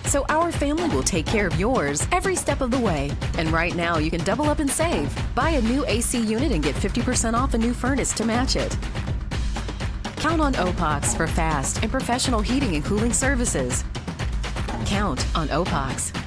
So our family will take care of yours every step of the way. And right now you can double up and save. Buy a new AC unit and get 50% off a new furnace to match it. Count on Opox for fast and professional heating and cooling services. Count on Opox.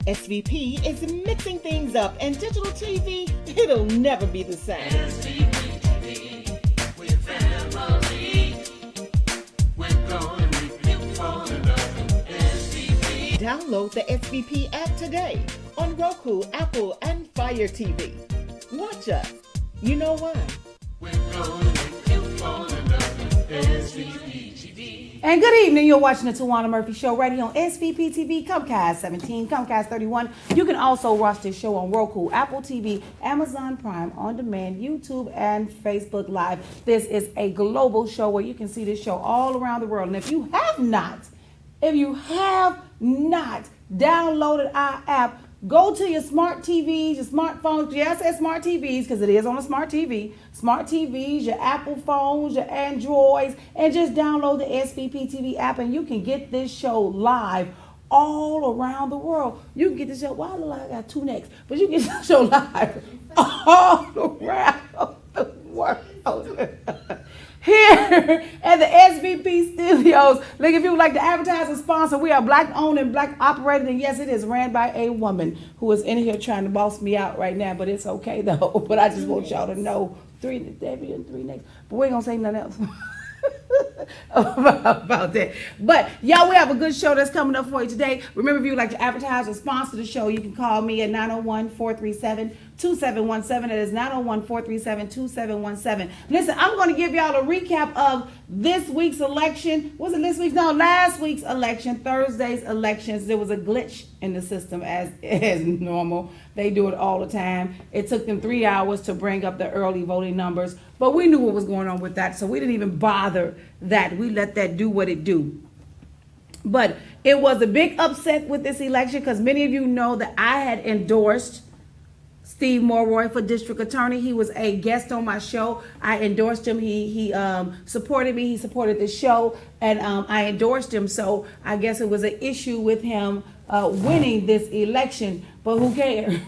SVP is mixing things up, and digital TV, it'll never be the same. SVP TV, we're family. We're gonna make you fall in love. SVP. Download the SVP app today on Roku, Apple, and Fire TV. Watch us. You know why? We're gonna make you fall in love. SVP TV. And good evening. You're watching the Towanna Murphy Show right here on SVP TV, Comcast 17, Comcast 31. You can also watch this show on Roku, Apple TV, Amazon Prime, On Demand, YouTube, and Facebook Live. This is a global show where you can see this show all around the world. And if you have not downloaded our app, go to your smart TVs, your smartphones. Yes, I said smart TVs because it is on a smart TV. Smart TVs, your Apple phones, your Androids, and just download the SVP TV app and you can get this show live all around the world. You can get this show, well, I look like I got two necks, but you can get this show live all around the world. Here at the SVP Studios. Look, if you would like to advertise and sponsor, we are black owned and black operated. And yes, it is ran by a woman who is in here trying to boss me out right now, but it's okay though. But I just want y'all to know three next. But we ain't gonna say nothing else about that. But y'all, we have a good show that's coming up for you today. Remember, if you would like to advertise or sponsor the show, you can call me at 901-437-2717. That is 901-437-2717. Listen, I'm going to give y'all a recap of this week's election. Was it this week's? No, last week's election, Thursday's elections. There was a glitch in the system as normal. They do it all the time. It took them 3 hours to bring up the early voting numbers, but we knew what was going on with that, so we didn't even bother that. We let that do what it do. But it was a big upset with this election because many of you know that I had endorsed Steve Morroy for district attorney. He was a guest on my show. I endorsed him. He supported me. He supported the show, and I endorsed him. So I guess it was an issue with him winning this election, but who cares?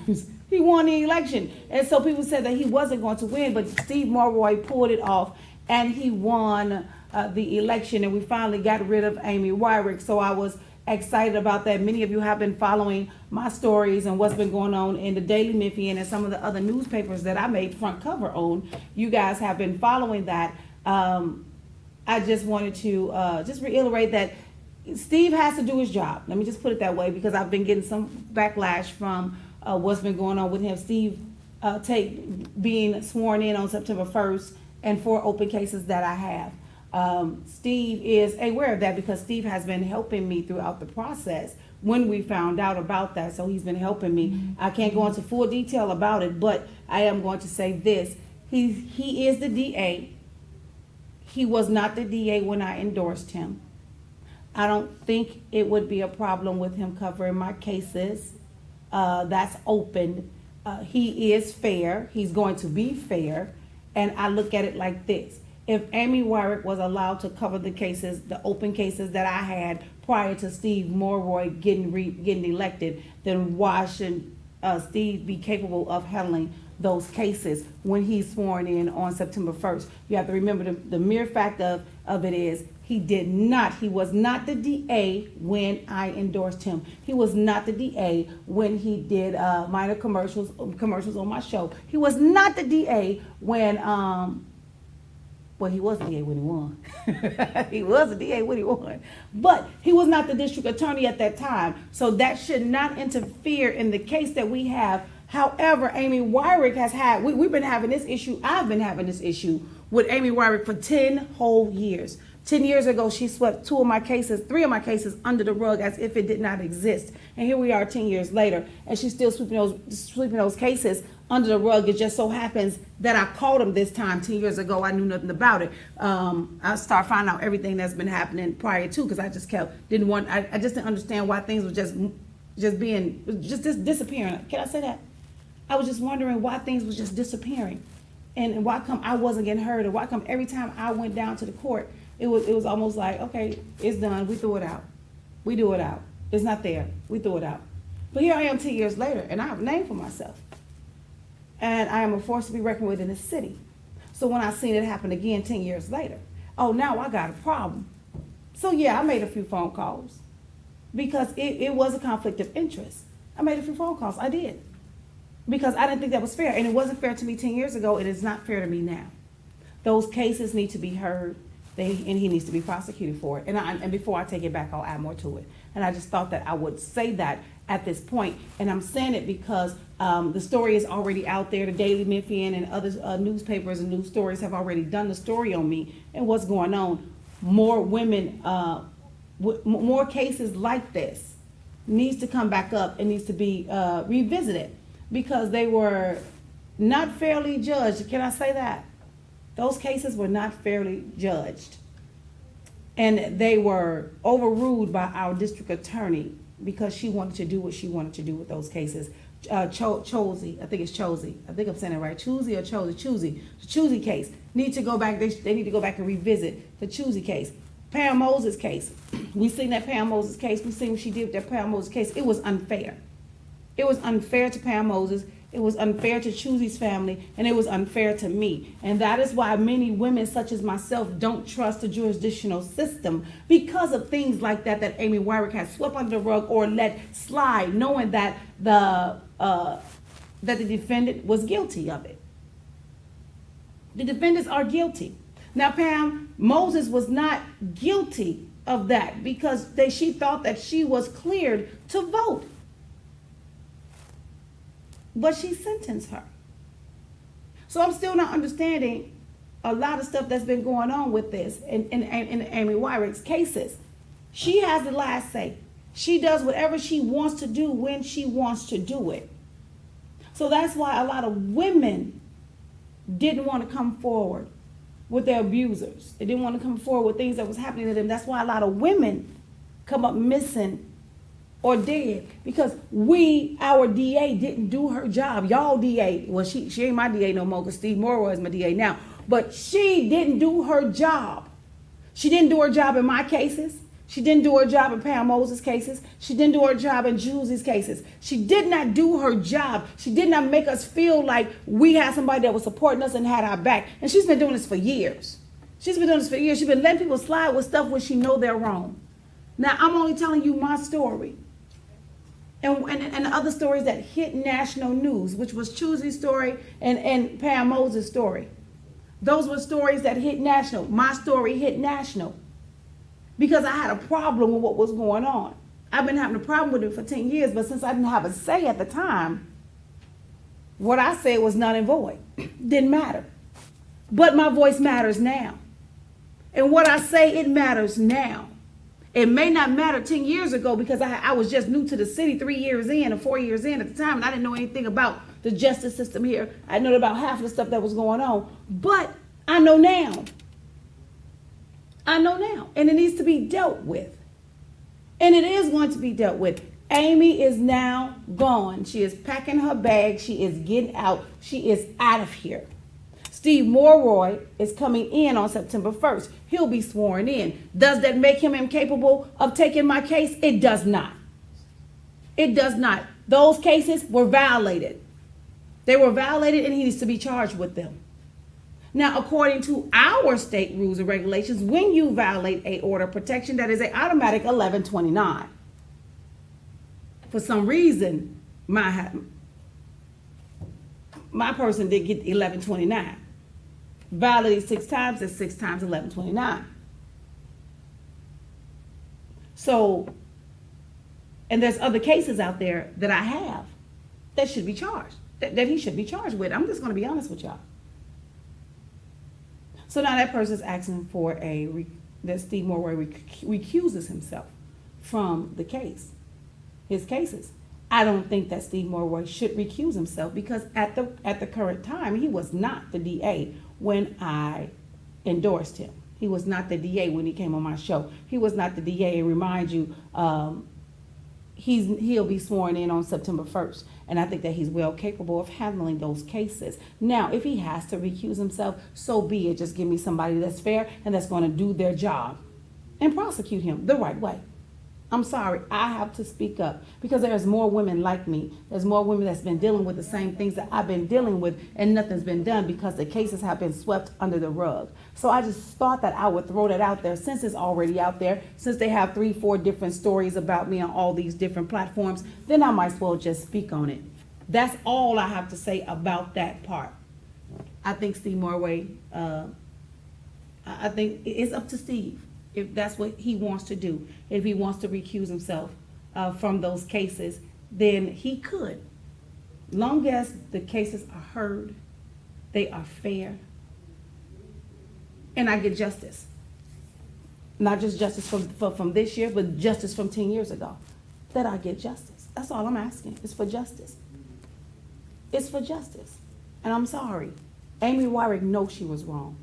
He won the election. And so people said that he wasn't going to win, but Steve Morroy pulled it off and he won the election, and we finally got rid of Amy Wyrick. So I was excited about that. Many of you have been following my stories and what's been going on in the Daily Memphian and some of the other newspapers that I made front cover on. You guys have been following that. I just wanted to just reiterate that Steve has to do his job. Let me just put it that way, because I've been getting some backlash from what's been going on with him. Steve being sworn in on September 1st and 4 open cases that I have. Steve is aware of that because Steve has been helping me throughout the process when we found out about that. So he's been helping me. I can't go into full detail about it, but I am going to say this. He is the DA. He was not the DA when I endorsed him. I don't think it would be a problem with him covering my cases. That's open. He is fair. He's going to be fair. And I look at it like this. If Amy Wyrick was allowed to cover the cases, the open cases that I had prior to Steve Morroy getting elected, then why should Steve be capable of handling those cases when he's sworn in on September 1st? You have to remember the mere fact of it is he was not the DA when I endorsed him. He was not the DA when he did minor commercials on my show. He was not the DA when well, he was the DA when he won. He was the DA when he won. But he was not the district attorney at that time. So that should not interfere in the case that we have. However, Amy Wyrick has had, we've been having this issue, I've been having this issue with Amy Wyrick for 10 whole years. 10 years ago, she swept three of my cases under the rug as if it did not exist. And here we are 10 years later, and she's still sweeping those cases under the rug. It just so happens that I called them this time. 10 years ago, I knew nothing about it. I started finding out everything that's been happening prior to, because I just I just didn't understand why things were just disappearing. Can I say that? I was just wondering why things was just disappearing, and why come I wasn't getting heard, or why come every time I went down to the court, it was almost like, okay, it's done, we threw it out. We do it out. It's not there. We threw it out. But here I am 10 years later, and I have a name for myself. And I am a force to be reckoned with in the city. So when I seen it happen again 10 years later, oh, now I got a problem. So yeah, I made a few phone calls because it was a conflict of interest. I made a few phone calls. I did. Because I didn't think that was fair. And it wasn't fair to me 10 years ago. It is not fair to me now. Those cases need to be heard. And he needs to be prosecuted for it. And before I take it back, I'll add more to it. And I just thought that I would say that at this point. And I'm saying it because the story is already out there. The Daily Memphian and other newspapers and news stories have already done the story on me and what's going on. More women, more cases like this needs to come back up and needs to be revisited because they were not fairly judged. Can I say that? Those cases were not fairly judged. And they were overruled by our district attorney because she wanted to do what she wanted to do with those cases. Chosey, I think it's Chosey. I think I'm saying it right. Chosey or Chosey. The Chosey case. Need to go back. They need to go back and revisit the Chosey case. Pam Moses case. We seen that Pam Moses case. We seen what she did with that Pam Moses case. It was unfair. It was unfair to Pam Moses. It was unfair to Chosey's family, and it was unfair to me. And that is why many women such as myself don't trust the jurisdictional system because of things like that Amy Wyrick has swept under the rug or let slide, knowing that the defendant was guilty of it. The defendants are guilty. Now, Pam Moses was not guilty of that because she thought that she was cleared to vote. But she sentenced her. So I'm still not understanding a lot of stuff that's been going on with this in Amy Wyrick's cases. She has the last say. She does whatever she wants to do when she wants to do it. So that's why a lot of women didn't want to come forward with their abusers. They didn't want to come forward with things that was happening to them. That's why a lot of women come up missing or dead because our DA didn't do her job. Y'all DA, well, she ain't my DA no more because Steve Morrow is my DA now, but she didn't do her job. She didn't do her job in my cases. She didn't do her job in Pam Moses' cases. She didn't do her job in Jules's cases. She did not do her job. She did not make us feel like we had somebody that was supporting us and had our back. And she's been doing this for years. She's been letting people slide with stuff when she know they're wrong. Now, I'm only telling you my story. And the other stories that hit national news, which was Chosey's story and Pam Moses' story. Those were stories that hit national. My story hit national because I had a problem with what was going on. I've been having a problem with it for 10 years, but since I didn't have a say at the time, what I said was null and void. Didn't matter. But my voice matters now. And what I say, it matters now. It may not matter 10 years ago because I was just new to the city 3 years in or 4 years in at the time, and I didn't know anything about the justice system here. I know about half of the stuff that was going on, but I know now. I know now, and it needs to be dealt with. And it is going to be dealt with. Amy is now gone. She is packing her bag. She is getting out. She is out of here. Steve Morroy is coming in on September 1st. He'll be sworn in. Does that make him incapable of taking my case? It does not. It does not. Those cases were violated. They were violated and he needs to be charged with them. Now, according to our state rules and regulations, when you violate a order of protection, that is an automatic 1129. For some reason, my person did get 1129. Violated 6 times, that's 6 times 1129. So, and there's other cases out there that I have that should be charged, that he should be charged with. I'm just going to be honest with y'all. So now that person's asking for that Steve Morroy recuses himself from the case, his cases. I don't think that Steve Morroy should recuse himself because at the current time, he was not the DA when I endorsed him. He was not the DA when he came on my show. He was not the DA, and remind you, he'll be sworn in on September 1st. And I think that he's well capable of handling those cases. Now, if he has to recuse himself, so be it. Just give me somebody that's fair and that's going to do their job and prosecute him the right way. I'm sorry, I have to speak up because there's more women like me. There's more women that's been dealing with the same things that I've been dealing with, and nothing's been done because the cases have been swept under the rug. So I just thought that I would throw that out there since it's already out there, since they have 3-4 different stories about me on all these different platforms, then I might as well just speak on it. That's all I have to say about that part. I think Steve Morroy, I think it's up to Steve. If that's what he wants to do, if he wants to recuse himself from those cases, then he could. Long as the cases are heard, they are fair, and I get justice. Not just justice from this year, but justice from 10 years ago. That I get justice. That's all I'm asking. It's for justice. It's for justice. And I'm sorry. Amy Wyrick knows she was wrong.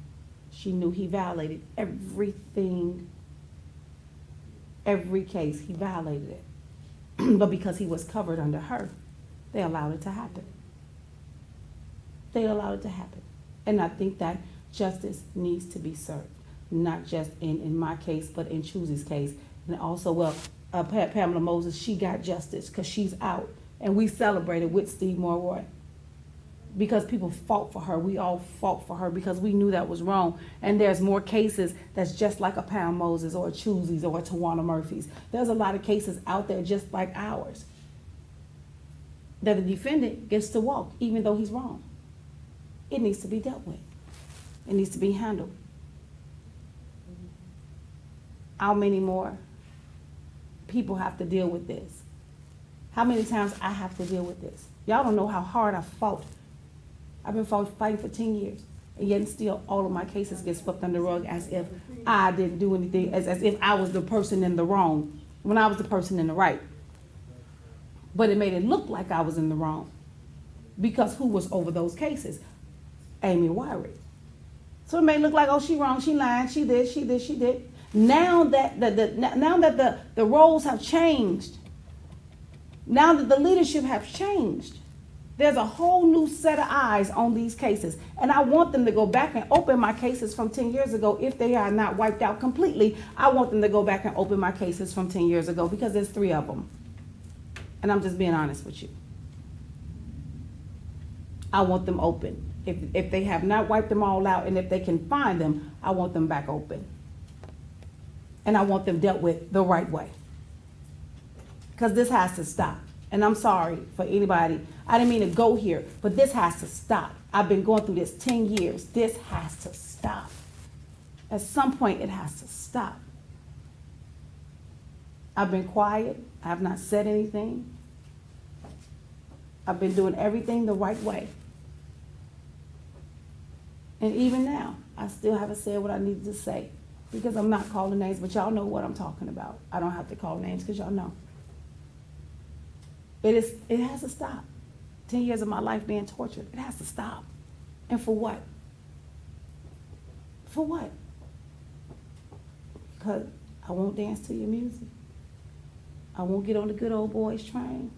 She knew he violated everything, every case, he violated it. But because he was covered under her, they allowed it to happen. They allowed it to happen. And I think that justice needs to be served, not just in my case, but in Choozy's case. And also, Pamela Moses, she got justice because she's out. And we celebrated with Steve Morroy. Because people fought for her. We all fought for her because we knew that was wrong. And there's more cases that's just like a Pam Moses or a Choozy's or a Towanna Murphy's. There's a lot of cases out there just like ours that the defendant gets to walk even though he's wrong. It needs to be dealt with. It needs to be handled. How many more people have to deal with this? How many times I have to deal with this? Y'all don't know how hard I fought. I've been fighting for 10 years, and yet still all of my cases get swept under the rug as if I didn't do anything, as if I was the person in the wrong when I was the person in the right. But it made it look like I was in the wrong because who was over those cases? Amy Wyrick. So it made it look like, oh, she wrong, she lying, she did. Now that the roles have changed, now that the leadership has changed, there's a whole new set of eyes on these cases. And I want them to go back and open my cases from 10 years ago. If they are not wiped out completely, I want them to go back and open my cases from 10 years ago because there's 3 of them. And I'm just being honest with you. I want them open. If they have not wiped them all out and if they can find them, I want them back open. And I want them dealt with the right way. Because this has to stop. And I'm sorry for anybody. I didn't mean to go here, but this has to stop. I've been going through this 10 years. This has to stop. At some point, it has to stop. I've been quiet. I have not said anything. I've been doing everything the right way. And even now, I still haven't said what I needed to say because I'm not calling names, but y'all know what I'm talking about. I don't have to call names because y'all know. It has to stop. 10 years of my life being tortured. It has to stop. And for what? For what? Because I won't dance to your music. I won't get on the good old boys train.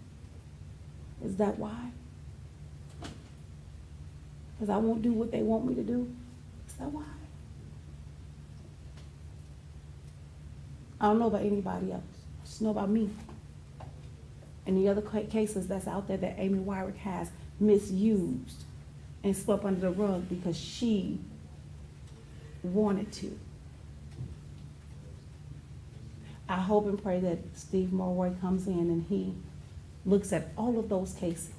Is that why? because I won't do what they want me to do. Is that why? I don't know about anybody else. I just know about me. And the other cases that's out there that Amy Wyrick has misused and swept under the rug because she wanted to. I hope and pray that Steve Mulroy comes in and he looks at all of those cases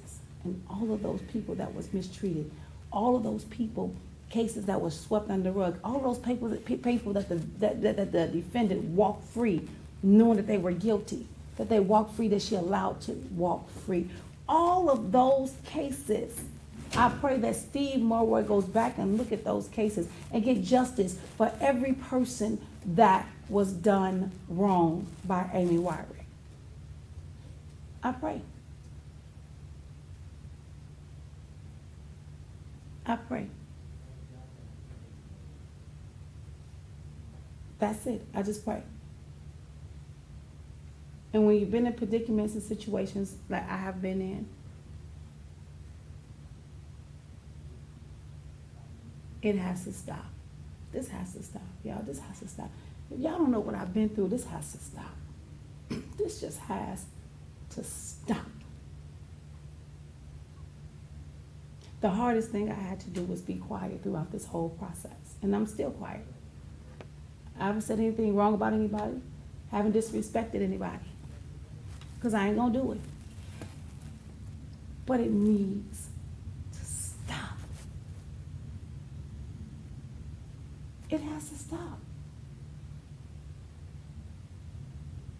and all of those people that was mistreated, all of those people, cases that were swept under the rug, all those people that the defendant walked free, knowing that they were guilty, that they walked free, that she allowed to walk free. All of those cases, I pray that Steve Mulroy goes back and look at those cases and get justice for every person that was done wrong by Amy Wyrick. I pray. I pray. That's it. I just pray. And when you've been in predicaments and situations like I have been in, it has to stop. This has to stop, y'all. This has to stop. If y'all don't know what I've been through, this has to stop. This just has to stop. The hardest thing I had to do was be quiet throughout this whole process. And I'm still quiet. I haven't said anything wrong about anybody. Haven't disrespected anybody. Because I ain't going to do it. But it needs to stop. It has to stop.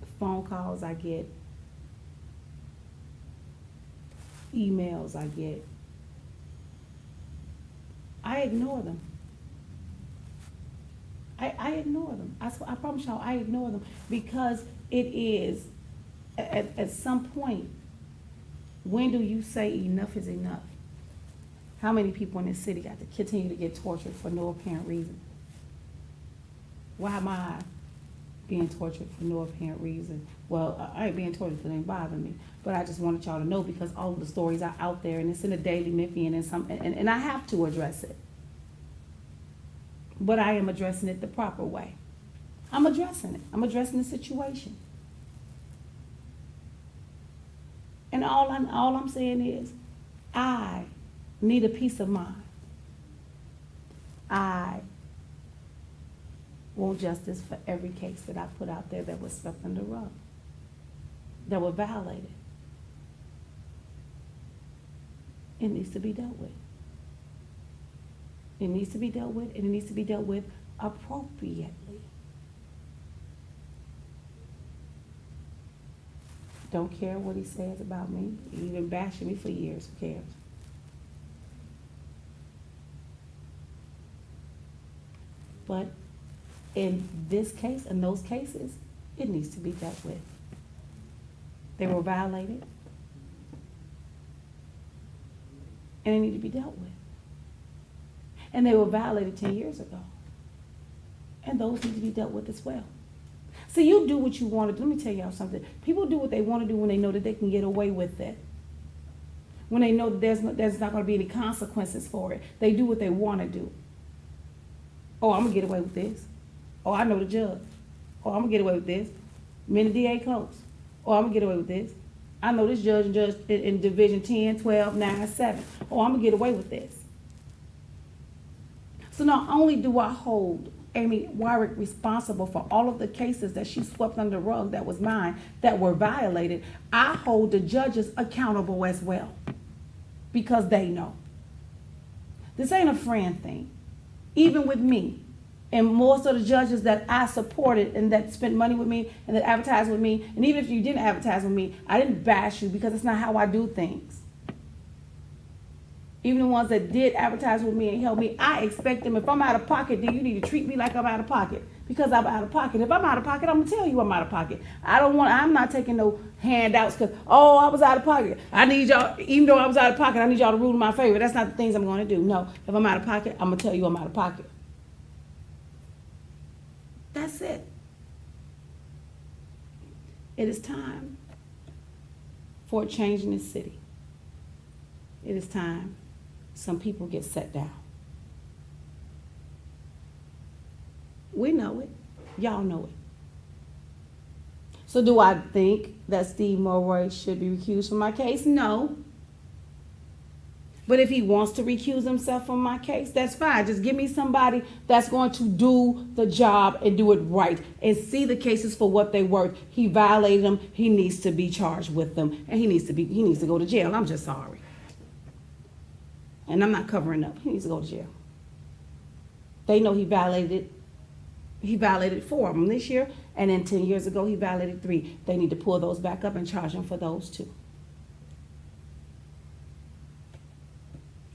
The phone calls I get, emails I get, I ignore them. I ignore them. I promise y'all, I ignore them because it is, at some point, when do you say enough is enough? How many people in this city got to continue to get tortured for no apparent reason? Why am I being tortured for no apparent reason? Well, I ain't being tortured because it ain't bothering me, but I just wanted y'all to know because all of the stories are out there and it's in the Daily Memphian and I have to address it. But I am addressing it the proper way. I'm addressing it. I'm addressing the situation. And all I'm saying is, I need a peace of mind. I want justice for every case that I put out there that was swept under the rug, that were violated. It needs to be dealt with. It needs to be dealt with, and it needs to be dealt with appropriately. Don't care what he says about me. He's been bashing me for years. Who cares? But in this case, in those cases, it needs to be dealt with. They were violated, and they need to be dealt with. And they were violated 10 years ago. And those need to be dealt with as well. See, you do what you want to do. Let me tell y'all something. People do what they want to do when they know that they can get away with it. When they know that there's not going to be any consequences for it. They do what they want to do. Oh, I'm going to get away with this. Oh, I know the judge. Oh, I'm going to get away with this. Me and the DA close. Oh, I'm going to get away with this. I know this judge in Division 10, 12, 9, 7. Oh, I'm going to get away with this. So not only do I hold Amy Wyrick responsible for all of the cases that she swept under the rug that was mine, that were violated, I hold the judges accountable as well, because they know. This ain't a friend thing. Even with me, and most of the judges that I supported and that spent money with me and that advertised with me, and even if you didn't advertise with me, I didn't bash you because it's not how I do things. Even the ones that did advertise with me and help me, I expect them, if I'm out of pocket, then you need to treat me like I'm out of pocket, because I'm out of pocket. If I'm out of pocket, I'm gonna tell you I'm out of pocket. I'm not taking no handouts because, oh, I was out of pocket. I need y'all, even though I was out of pocket, I need y'all to rule in my favor. That's not the things I'm gonna do. No, if I'm out of pocket, I'm gonna tell you I'm out of pocket. That's it. It is time for a change in this city. It is time some people get set down. We know it. Y'all know it. So do I think that Steve Mulroy should be recused from my case? No. But if he wants to recuse himself from my case, that's fine. Just give me somebody that's going to do the job and do it right and see the cases for what they worth. He violated them. He needs to be charged with them, and he needs to go to jail. I'm just sorry. And I'm not covering up. He needs to go to jail. They know he violated 4 of them this year, and then 10 years ago he violated 3. They need to pull those back up and charge him for those 2.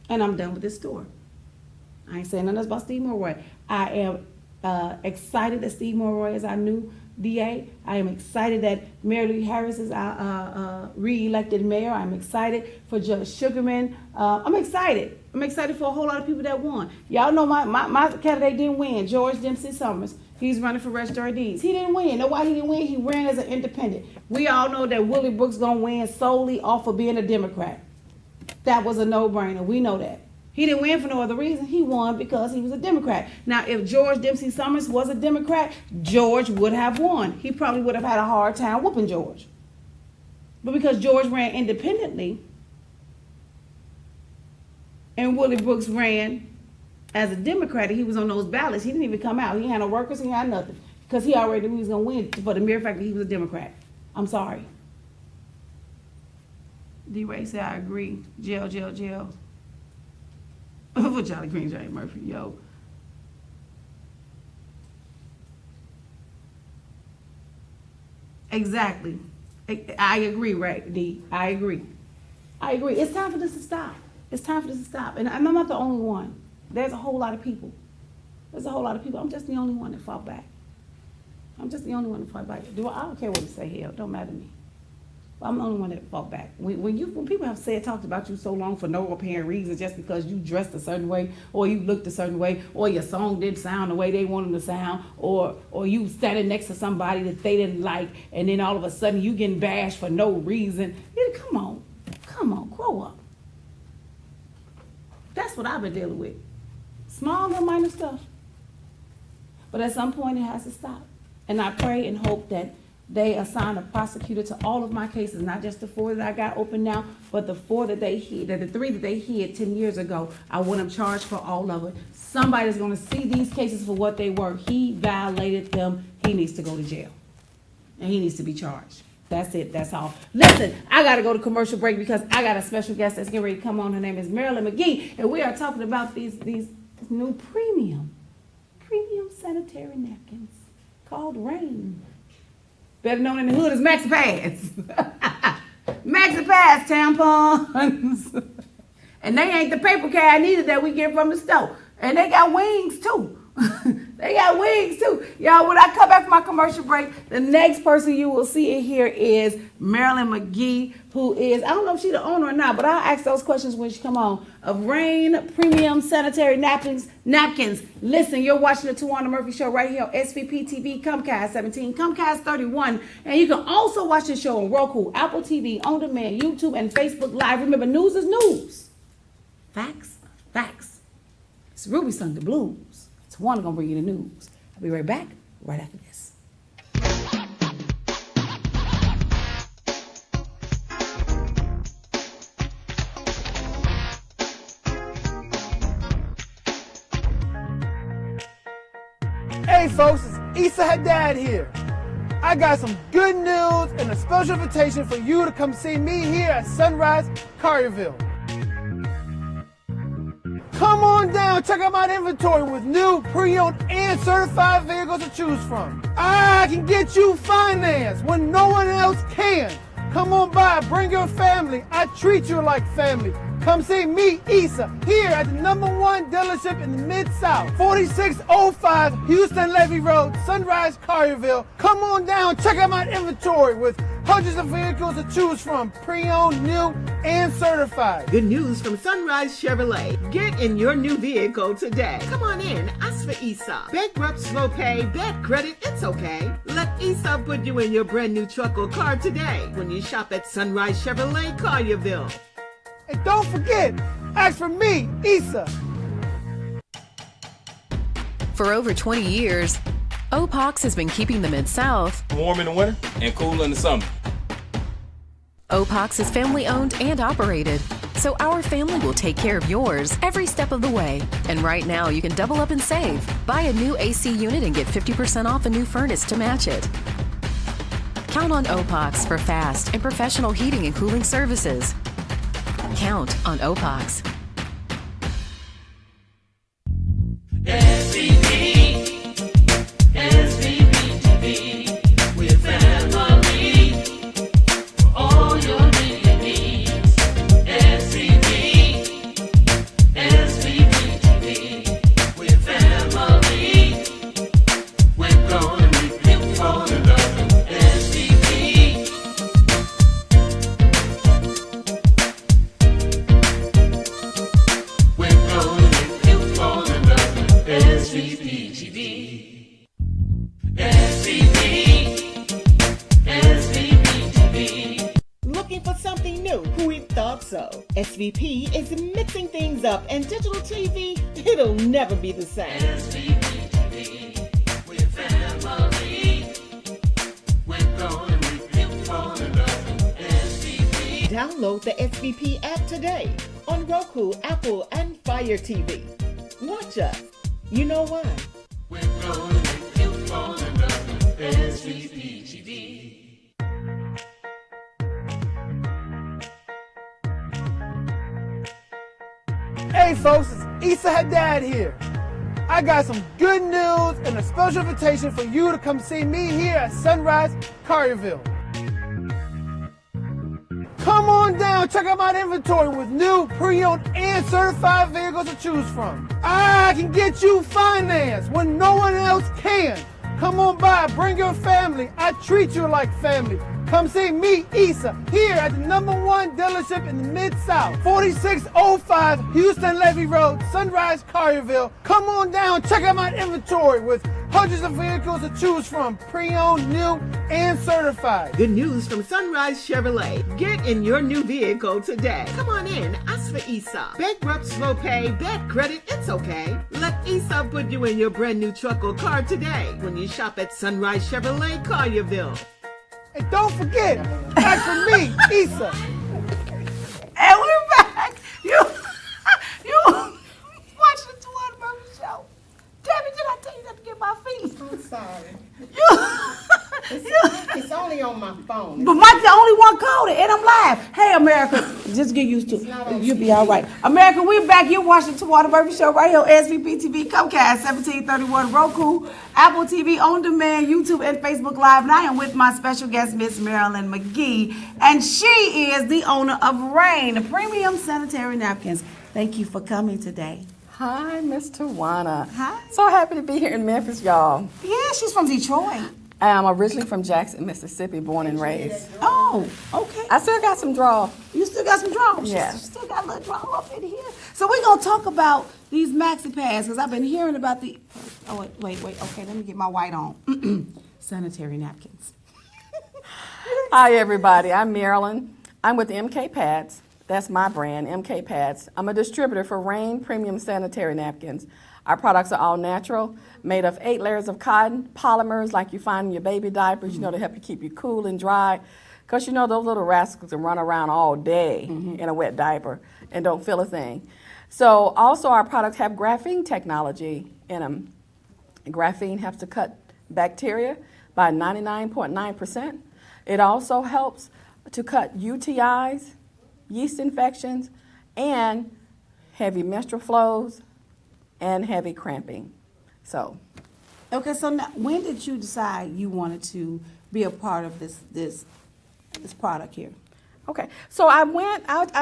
And I'm done with this story. I ain't saying nothing else about Steve Mulroy. I am excited that Steve Mulroy is our new DA. I am excited that Mary Lee Harris is our re-elected mayor. I'm excited for Judge Sugarman. I'm excited. I'm excited for a whole lot of people that won. Y'all know my candidate didn't win, George Dempsey Summers. He's running for Registrar of Deeds. He didn't win. Know why he didn't win? He ran as an independent. We all know that Willie Brooks gonna win solely off of being a Democrat. That was a no-brainer. We know that. He didn't win for no other reason. He won because he was a Democrat. Now, if George Dempsey Summers was a Democrat, George would have won. He probably would have had a hard time whooping George. But because George ran independently and Willie Brooks ran as a Democrat, he was on those ballots. He didn't even come out. He had no workers. He had nothing because he already knew he was going to win for the mere fact that he was a Democrat. I'm sorry. D-Ray said, I agree. Jail, jail, jail. For Jolly Green Giant Murphy, yo. Exactly. I agree, right, D? I agree. It's time for this to stop. And I'm not the only one. There's a whole lot of people. I'm just the only one that fought back. I don't care what you say, hell. It don't matter to me. I'm the only one that fought back. When people have talked about you so long for no apparent reason, just because you dressed a certain way, or you looked a certain way, or your song didn't sound the way they wanted to sound, or you standing next to somebody that they didn't like, and then all of a sudden you getting bashed for no reason. Yeah, come on, grow up. That's what I've been dealing with. Small little minor stuff. But at some point it has to stop. And I pray and hope that they assign a prosecutor to all of my cases, not just the 4 that I got open now, but the 3 that they hid 10 years ago. I want them charged for all of it. Somebody's going to see these cases for what they were. He violated them. He needs to go to jail. And he needs to be charged. That's it. That's all. Listen, I got to go to commercial break because I got a special guest that's getting ready to come on. Her name is Marilyn McGee, and we are talking about these new premium sanitary napkins called Rain. Better known in the hood as Maxi Pads. Maxi Pads tampons. And they ain't the paper can either that we get from the store. And they got wings too. Y'all, when I come back from my commercial break, the next person you will see in here is Marilyn McGee, who is, I don't know if she's the owner or not, but I'll ask those questions when she come on, of Rain Premium Sanitary Napkins. Listen, you're watching the Towanna Murphy Show right here on SVP TV, Comcast 17, Comcast 31. And you can also watch the show on Roku, Apple TV, On Demand, YouTube, and Facebook Live. Remember, news is news. Facts. It's Ruby sung the blues. Towanna gonna bring you the news. I'll be right back right after this. Hey folks, it's Issa Haddad here. I got some good news and a special invitation for you to come see me here at Sunrise Collierville. Come on down, check out my inventory with new, pre-owned, and certified vehicles to choose from. I can get you financed when no one else can. Come on by, bring your family. I treat you like family. Come see me, Issa, here at the #1 dealership in the Mid-South, 4605 Houston Levy Road, Sunrise Collierville. Come on down, check out my inventory with hundreds of vehicles to choose from, pre-owned, new, and certified. Good news from Sunrise Chevrolet. Get in your new vehicle today. Come on in, ask for Issa. Bankrupt, slow pay, bad credit, it's okay. Let Issa put you in your brand new truck or car today when you shop at Sunrise Chevrolet Collierville. And don't forget, Ask for me, Issa. For over 20 years, Opox has been keeping the Mid-South warm in the winter and cool in the summer. Opox is family owned and operated, so our family will take care of yours every step of the way. And right now, you can double up and save. Buy a new AC unit and get 50% off a new furnace to match it. Count on Opox for fast and professional heating and cooling services. Count on Opox. Looking for something new? We thought so. SVP is mixing things up, and digital TV, it'll never be the same. Download the SVP app today on Roku, Apple, and Fire TV. Watch us. You know why? Hey folks, it's Issa Haddad here. I got some good news and a special invitation for you to come see me here at Sunrise, Collierville. Come on down, check out my inventory with new, pre-owned, and certified vehicles to choose from. I can get you finance when no one else can. Come on by, bring your family. I treat you like family. Come see me, Issa, here at the #1 dealership in the Mid-South, 4605 Houston Levy Road, Sunrise, Collierville. Come on down, check out my inventory with hundreds of vehicles to choose from, pre-owned, new, and certified. Good news from Sunrise Chevrolet. Get in your new vehicle today. Come on in, ask for Issa. Bankrupt, slow pay, bad credit, it's okay. Let Issa put you in your brand new truck or car today when you shop at Sunrise Chevrolet, Collierville. And don't forget, ask for me, Issa. And we're back. You watching the Towanna Burger Show. Debbie, did I tell you not to get my feet? I'm sorry. It's only on my phone. But Mike's the only one called it, and I'm live. Hey, America, just get used to it. You'll be all right. America, we're back. You're watching the Towanna Burger Show right here on SVP TV, Comcast 1731, Roku, Apple TV, On Demand, YouTube, and Facebook Live. And I am with my special guest, Miss Marilyn McGee, and she is the owner of Rain Premium Sanitary Napkins. Thank you for coming today. Hi, Miss Towanna. Hi. So happy to be here in Memphis, y'all. Yeah, she's from Detroit. I'm originally from Jackson, Mississippi, born and raised. Oh, okay. I still got some draw. You still got some draws? Yeah. You still got a little draw up in here. So we're going to talk about these maxi pads because I've been hearing about the... Oh, wait. Okay, let me get my white on. Sanitary napkins. Hi, everybody. I'm Marilyn. I'm with MK Pads. That's my brand, MK Pads. I'm a distributor for Rain Premium Sanitary Napkins. Our products are all natural, made of 8 layers of cotton, polymers like you find in your baby diapers, to help you keep you cool and dry. Because those little rascals can run around all day in a wet diaper and don't feel a thing. So also our products have graphene technology in them. Graphene helps to cut bacteria by 99.9%. It also helps to cut UTIs, yeast infections, and heavy menstrual flows, and heavy cramping. So, Okay, so now, when did you decide you wanted to be a part of this product here? okay. So I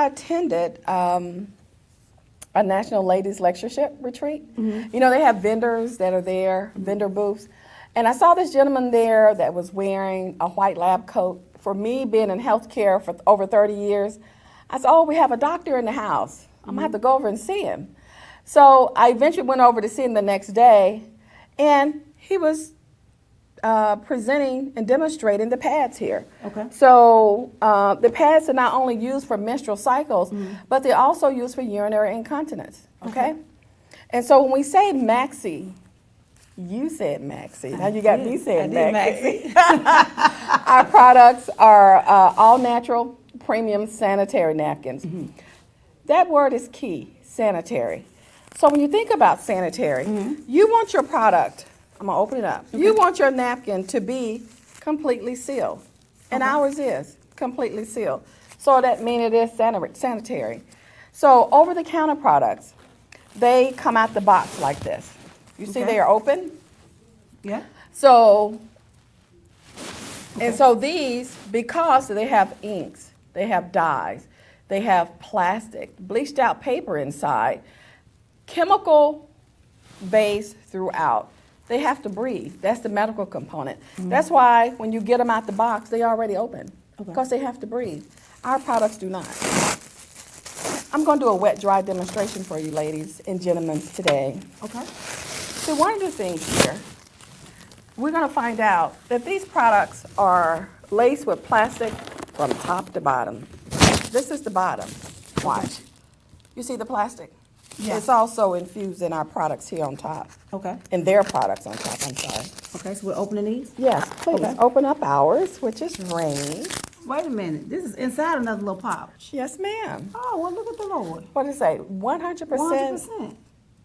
attended a National Ladies Lectureship Retreat. They have vendors that are there, vendor booths. And I saw this gentleman there that was wearing a white lab coat. For me, being in healthcare for over 30 years, I said, oh, we have a doctor in the house. I'm gonna have to go over and see him. So I eventually went over to see him the next day, and he was presenting and demonstrating the pads here. Okay. So the pads are not only used for menstrual cycles, but they're also used for urinary incontinence. Okay. And so when we say maxi, you said maxi. Now you got me saying maxi. Our products are all natural premium sanitary napkins. That word is key, sanitary. So when you think about sanitary, you want your product, I'm gonna open it up. You want your napkin to be completely sealed. And ours is completely sealed. So that means it is sanitary. So over-the-counter products, they come out the box like this. You see they are open? Yeah. So, and so these, because they have inks, they have dyes, they have plastic, bleached out paper inside, chemical base throughout. They have to breathe. That's the medical component. That's why when you get them out the box, they already open because they have to breathe. Our products do not. I'm going to do a wet-dry demonstration for you ladies and gentlemen today. Okay. So one of the things here, we're going to find out that these products are laced with plastic from top to bottom. This is the bottom. Watch. You see the plastic? Yeah. It's also infused in our products here on top. Okay. In their products on top, I'm sorry. Okay, so we're opening these? Yes, please. Okay. Open up ours, which is Rain. Wait a minute. This is inside another little pouch. Yes, ma'am. Oh, well, look at the Lord. What did it say? 100%. 100%.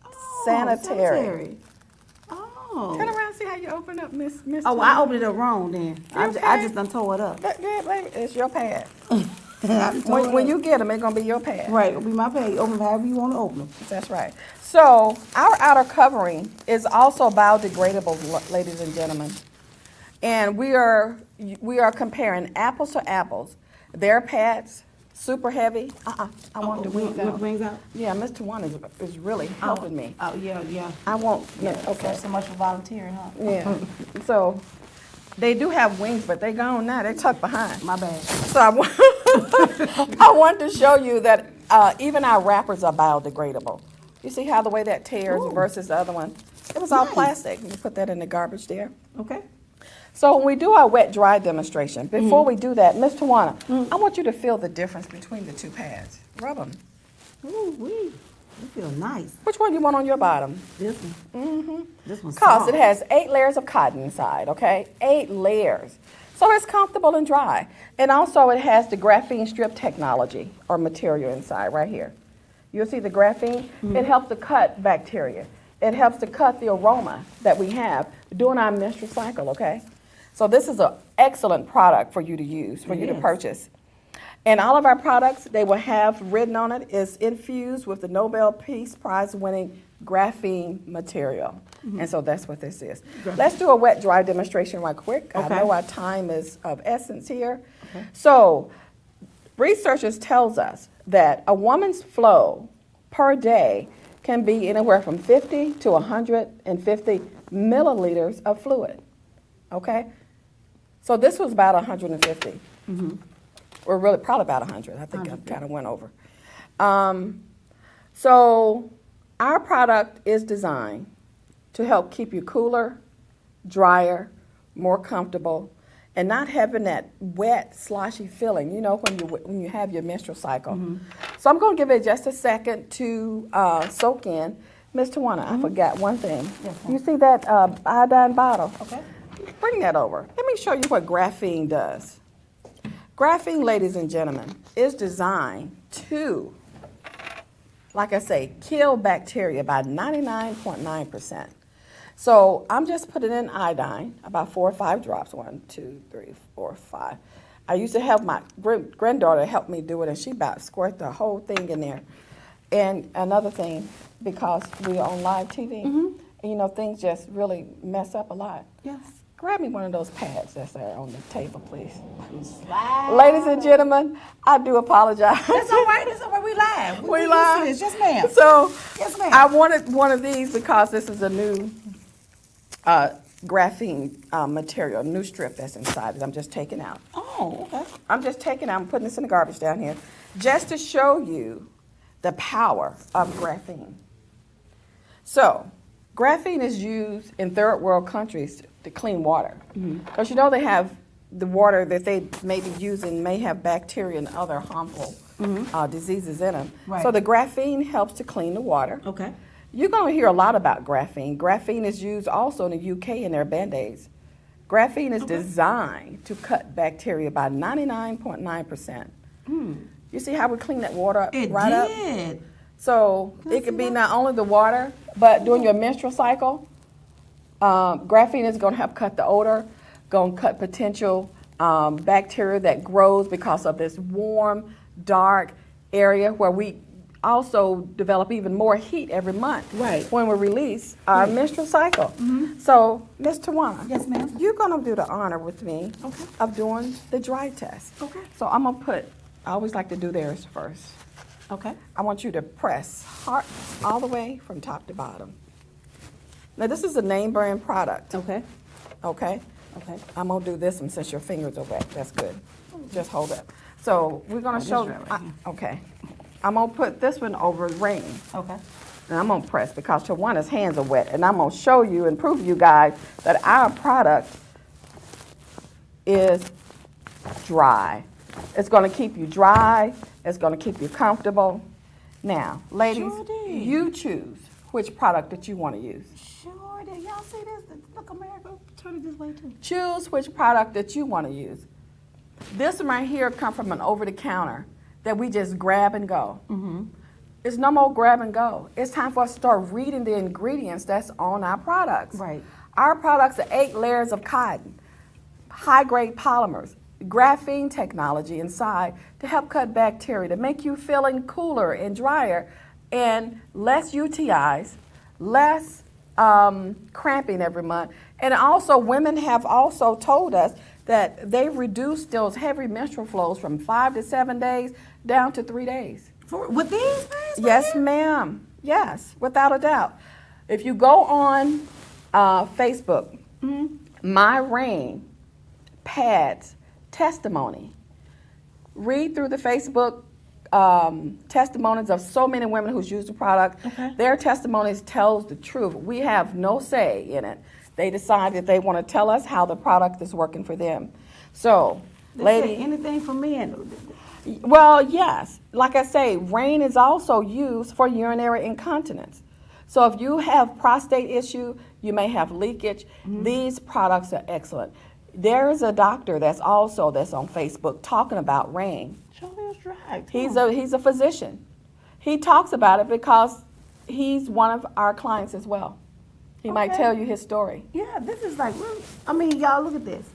Oh, sanitary. Oh. Turn around and see how you open up, Miss. Oh, well, I opened it up wrong then. I okay? just done tore it up. It's your pad. I done tore it When up. you get them, it's going to be your pad. Right, it'll be my page. Open it however you want to open them. That's right. So our outer covering is also biodegradable, ladies and gentlemen. And we are comparing apples to apples. Their pads, super heavy. I want the wings out. Wings out? Yeah, Miss Towanna is really helping me. Oh, yeah. I won't. Yeah, Okay, okay. so much for volunteering, huh? Yeah. So they do have wings, but they gone now. They tucked behind. My bad. So I want to show you that even our wrappers are biodegradable. You see how the way that tears versus the other one? It was all Nice. plastic. You put that in the garbage there. Okay. So when we do our wet-dry demonstration, before we do that, Ms. Towanna, I want you to feel the difference between the two pads. Rub them. Ooh, wee. They feel nice. Which one you want on your bottom? This one. This one's Because soft. it has 8 layers of cotton inside, okay? 8 layers. So it's comfortable and dry. And also it has the graphene strip technology or material inside right here. You'll see the graphene. It helps to cut bacteria. It helps to cut the aroma that we have during our menstrual cycle, okay? So this is an excellent product for you to use, for you to purchase. And all of our products, they will have written on it, is infused with the Nobel Peace Prize winning graphene material. And so that's what this is. Let's do a wet-dry demonstration right quick. I know our time is of essence here. So researchers tells us that a woman's flow per day can be anywhere from 50 to 150 milliliters of fluid, okay? So this was about 150. Or really probably about 100. I think I kind of went over. So our product is designed to help keep you cooler, drier, more comfortable, and not having that wet, sloshy feeling, you know, when you have your menstrual cycle. So I'm going to give it just a second to soak in. Ms. Towanna, I forgot one thing. You see that iodine bottle? Okay. Bring that over. Let me show you what graphene does. Graphene, ladies and gentlemen, is designed to, like I say, kill bacteria by 99.9%. So I'm just putting in iodine, about 4 or 5 drops. 1, 2, 3, 4, 5. I used to have my granddaughter help me do it, and she about squirt the whole thing in there. And another thing, because we are on live TV, and you know, things just really mess up a lot. Yes. Grab me one of those pads that's there on the table, please. Ladies and gentlemen, I do apologize. That's all right. That's all right. We live. We live. Yes, ma'am. So Yes, ma'am. I wanted one of these because this is a new graphene material, a new strip that's inside it. I'm just taking out. Oh, okay. I'm just taking out. I'm putting this in the garbage down here just to show you the power of graphene. So graphene is used in third world countries the clean water. Because you know they have the water that they may be using may have bacteria and other harmful diseases in them. Right. So the graphene helps to clean the water. Okay. You're going to hear a lot about graphene. Graphene is used also in the UK in their Band-Aids. Graphene is designed to cut bacteria by 99.9%. You see how we clean that water up It right up? did. So it could be not only the water, but during your menstrual cycle, graphene is going to help cut the odor, going to cut potential bacteria that grows because of this warm, dark area where we also develop even more heat every month Right. when we release our menstrual cycle. So, Ms. Tawanna, Yes, ma'am. you're going to do the honor with me of doing the dry test. Okay. So I'm going to put, I always like to do theirs first. Okay. I want you to press hard all the way from top to bottom. Now, this is a name brand product. Okay. Okay? Okay. I'm gonna do this one since your fingers are wet. That's good. Just hold up. So we're gonna this show. right here. Okay. I'm gonna put this one over rain, Okay. and I'm gonna press because Tawanna's hands are wet, and I'm gonna show you and prove to you guys that our product is dry. It's gonna keep you dry. It's gonna keep you comfortable. Now, ladies, Sure did. you choose which product that you want to use. Sure did. Y'all see this? Look, America, turn it this way too. Choose which product that you want to use. This one right here come from an over-the-counter that we just grab and go. It's no more grab and go. It's time for us to start reading the ingredients that's on our products. Right. Our products are 8 layers of cotton, high-grade polymers, graphene technology inside to help cut bacteria, to make you feeling cooler and drier, and less UTIs, less cramping every month. And also, women have also told us that they've reduced those heavy menstrual flows from 5 to 7 days down to 3 days. With these things? Yes, ma'am. Yes, without a doubt. If you go on Facebook, My Rain Pads Testimony, read through the Facebook testimonies of so many women who's used the product. Their testimonies tells the truth. We have no say in it. They decide that they want to tell us how the product is working for them. So, lady, Anything for men? well, yes. Like I say, Rain is also used for urinary incontinence. So if you have prostate issue, you may have leakage, these products are excellent. There is a doctor that's on Facebook talking about Rain. Show me his drive. He's a physician. He talks about it because he's one of our clients as well. He might Okay. tell you his story. Yeah, this is like, really, I mean, y'all look at this.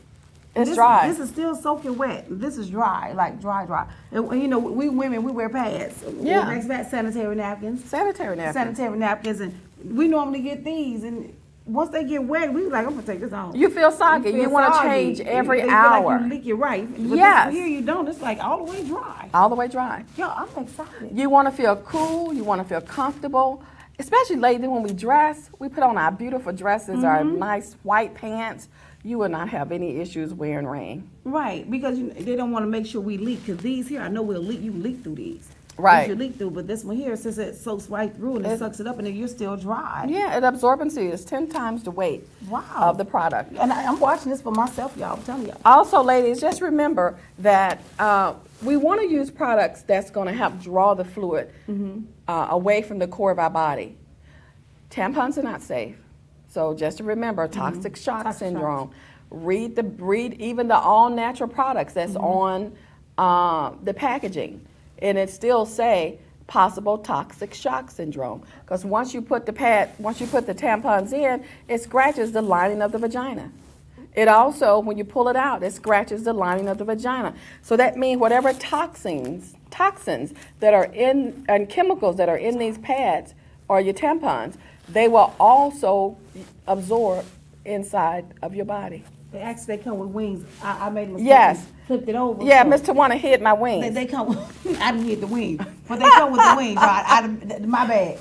It's dry. This is still soaking wet. This is dry, like dry. And you know, we women, we wear pads. Yeah. We wear sanitary napkins. Sanitary napkins. Sanitary napkins, and we normally get these. And once they get wet, we like, I'm gonna take this off. You feel soggy. feel You want to soggy. change every You feel hour. Like you leak it right. But Yes. this here you don't. It's like all the way dry. All the way dry. Yo, I'm excited. You want to feel cool. You want to feel comfortable. Especially ladies, when we dress, we put on our beautiful dresses, our nice white pants. You will not have any issues wearing Rain. Right, because they don't want to make sure we leak. Because these here, I know we'll leak. You leak through these. Right. You leak through, but this one here, since it soaks right through and it sucks it up, and then you're still dry. Yeah, the absorbency is 10 times the weight Wow. of the product. And I'm watching this for myself, y'all. I'm telling y'all. Also, ladies, just remember that we want to use products that's going to help draw the fluid away from the core of our body. Tampons are not safe. So just to remember, toxic shock Toxic syndrome. Read even the all-natural products that's on the packaging. And it still say possible toxic shock syndrome. Because once you put the tampons in, it scratches the lining of the vagina. It also, when you pull it out, it scratches the lining of the vagina. So that means whatever toxins that are in, and chemicals that are in these pads or your tampons, they will also absorb inside of your body. They actually come with wings. I made a mistake. Yes. and flipped it over. Yeah, so Miss Tawanna hit my wings. They come. I didn't hit the wings, but they come with the wings. Right? My bad.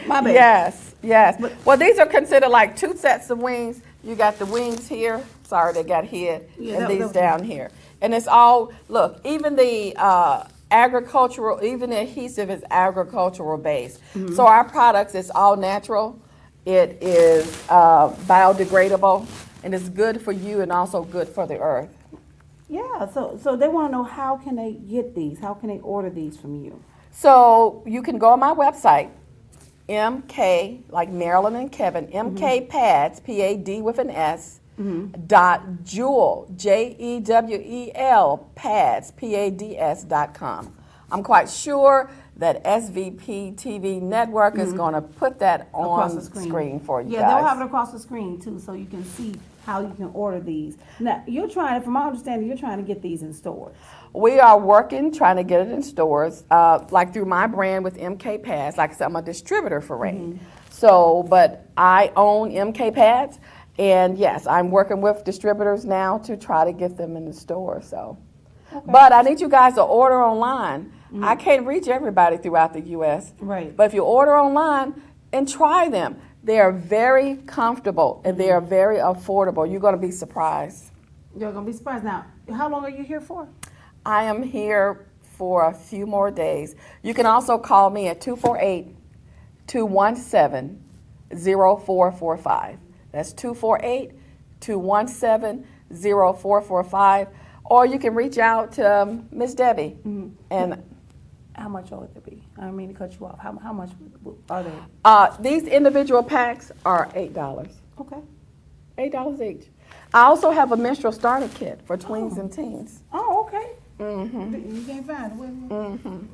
My bad. Yes. Well, these are considered like 2 sets of wings. You got the wings here. Sorry, they got hit. Yeah, and that- these that- down here. And it's all, look, even the agricultural, even the adhesive is agricultural based. So our products is all natural. It is biodegradable, and it's good for you and also good for the earth. Yeah, so they want to know, how can they get these? How can they order these from you? So you can go on my website, MK, like Marilyn and Kevin, MK Pads, P-A-D with an S, .jewel, Jewel, pads, pads.com. I'm quite sure that SVP TV Network is going to put that on the screen for you Yeah, guys. they'll have it across the screen too, so you can see how you can order these. Now, you're trying, from my understanding, you're trying to get these in stores. We are working, trying to get it in stores, like through my brand with MK Pads. Like I said, I'm a distributor for Rain. So, but I own MK Pads, and yes, I'm working with distributors now to try to get them in the store. So, but I need you guys to order online. I can't reach everybody throughout the U.S. Right. But if you order online and try them, they are very comfortable and they are very affordable. You're going to be surprised. You're going to be surprised. Now, how long are you here for? I am here for a few more days. You can also call me at 248-217-0445. That's 248-217-0445. Or you can reach out to Miss Debbie. And How much will it be? I don't mean to cut you off. How much are they? these individual packs are $8. Okay. $8 each. I also have a menstrual starter kit for tweens and teens. Oh, okay. You can't find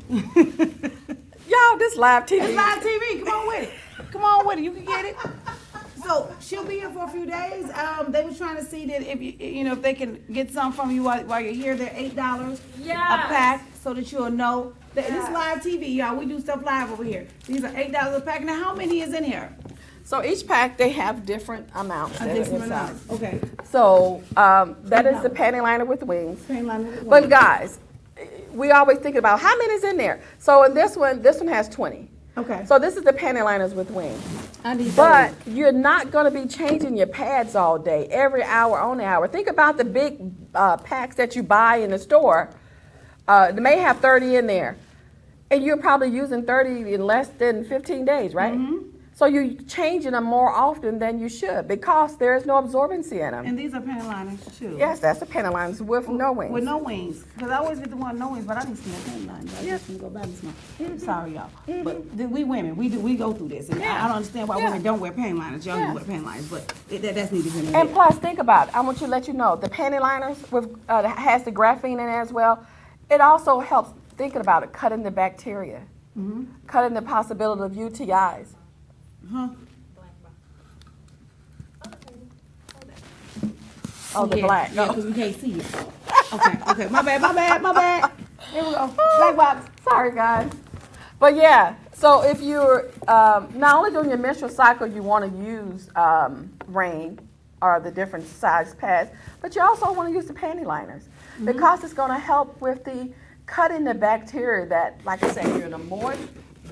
it. Y'all, this live TV. It's live TV. Come on with it. Come on with it. You can get it. So she'll be here for a few days. They were trying to see that if if they can get some from you while you're here. They're $8 a pack, so that you'll know that this is live TV, y'all. We do stuff live over here. These are $8 a pack. Now, how many is in here? So each pack, they have different amounts. that are inside. Okay. So that is the panty liner with wings. Panty liner with But wings. guys, we always think about how many is in there. So in this one has 20. Okay. So this is the panty liners with wings. I need But you're not going to be changing your pads all day, every hour on the hour. Think about the big packs that you buy in the store. They may have 30 in there. And you're probably using 30 in less than 15 days, right? So you're changing them more often than you should because there's no absorbency in them. And these are panty liners too. Yes, that's the panty liners with no wings. With no wings. Because I always get the one with no wings, but I didn't see that panty liners. I just want to go buy this one. Sorry, y'all. But we women, we go through this. And I don't understand why women don't wear panty liners. Y'all do wear panty liners, but that's neither here nor And there. plus, think about it. I want you to let you know, the panty liners with has the graphene in it as well. It also helps, thinking about it, cutting the bacteria, cutting the possibility of UTIs. Oh, the black. Yeah, because we can't see it. Okay. My bad. Here we go. Black box. Sorry, guys. But yeah, so if you're not only during your menstrual cycle, you want to use Rain or the different size pads, but you also want to use the panty liners because it's going to help with the cutting the bacteria that, like I said, you're in a moist,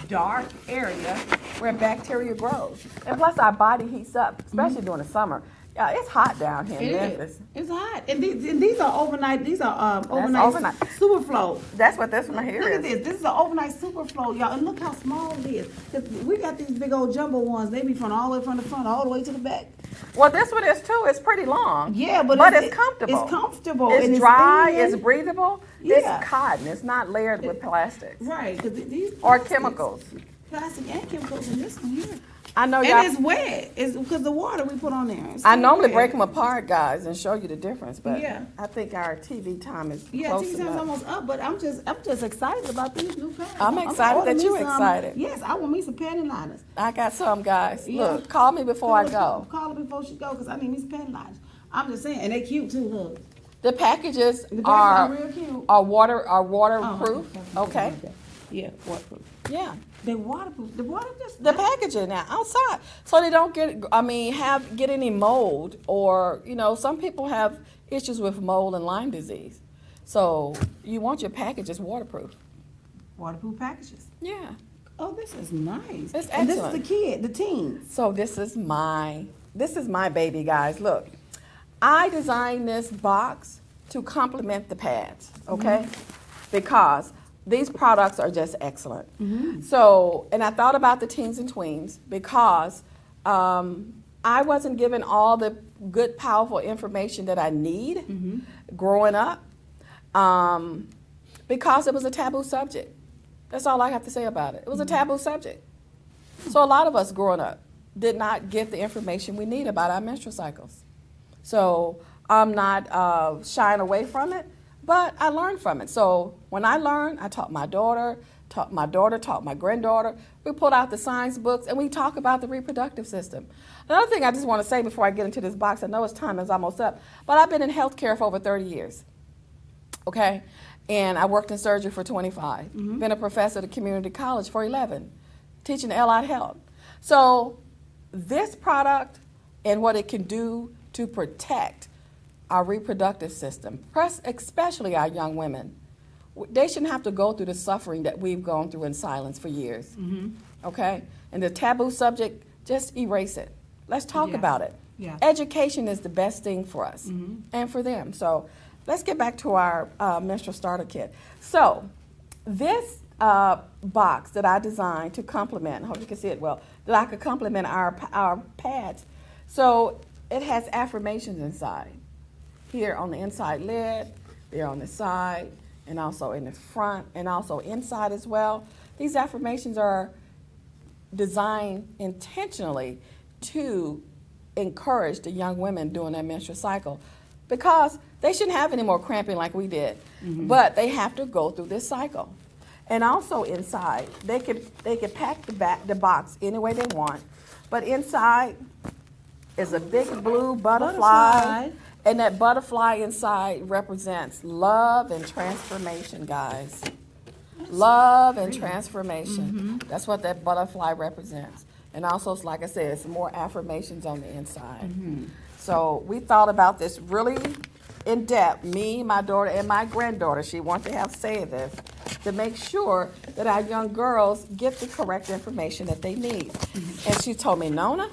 dark area where bacteria grows. And plus our body heats up, especially during the summer. Yeah, it's hot down here in Memphis. It's hot. And these are overnight. These are overnight, overnight. Superflow. That's what this one here Look is. at this. This is an overnight Superflow, y'all. And look how small it is. 'Cause we got these big old jumbo ones. They be from all the way from the front all the way to the back. Well, this one is too. It's pretty long. Yeah, but it's comfortable. It's comfortable. It's and dry. thin. It's breathable. Yeah. It's cotton. It's not layered with plastics Right. 'Cause these or plastics- chemicals. Plastic and chemicals in this one here. I know And y'all. it's wet. It's because the water we put on there. It's I still normally wet. break them apart, guys, and show you the difference. But Yeah. I think our TV time is Yeah, close TV time's enough. almost up, but I'm just excited about these new pants. I'm excited ordering that me you're some. excited. Yes, I want me some panty liners. I got some, guys. Yeah. Look, call me before I go. Call her before she go, because I need me some panty liners. I'm just saying, and they cute too. Look, The packages the are packages are real cute. waterproof. Okay. Yeah, waterproof. Yeah. They waterproof. The water just The packaging now outside, so they don't get any mold, or some people have issues with mold and Lyme disease. So you want your packages waterproof. waterproof packages. Yeah. Oh, this is nice. It's And this is excellent. the teens. So this is my baby, guys. Look, I designed this box to complement the pads, okay? Because these products are just excellent. So, and I thought about the teens and tweens because I wasn't given all the good, powerful information that I need growing up because it was a taboo subject. That's all I have to say about it. It was a taboo subject. So a lot of us growing up did not get the information we need about our menstrual cycles. So I'm not shying away from it, but I learned from it. So when I learned, I taught my daughter, taught my granddaughter. We pulled out the science books and we talk about the reproductive system. Another thing I just want to say before I get into this box, I know it's time is almost up, but I've been in healthcare for over 30 years, okay? And I worked in surgery for 25, been a professor at a community college for 11, teaching allied health. So this product and what it can do to protect our reproductive system, especially our young women, they shouldn't have to go through the suffering that we've gone through in silence for years, okay? And the taboo subject, just erase it. Let's talk about it. Yeah. Education is the best thing for us and for them. So let's get back to our menstrual starter kit. So this box that I designed to complement, I hope you can see it well, that I could complement our pads. So it has affirmations inside. Here on the inside lid, there on the side, and also in the front, and also inside as well. These affirmations are designed intentionally to encourage the young women during their menstrual cycle because they shouldn't have any more cramping like we did, but they have to go through this cycle. And also inside, they could pack the box any way they want, but inside is a big blue butterfly. And that butterfly inside represents love and transformation, guys. Love and transformation. That's what that butterfly represents. And also, like I said, it's more affirmations on the inside. So we thought about this really in depth, me, my daughter, and my granddaughter. She wants to have say this to make sure that our young girls get the correct information that they need. And she told me, Nona,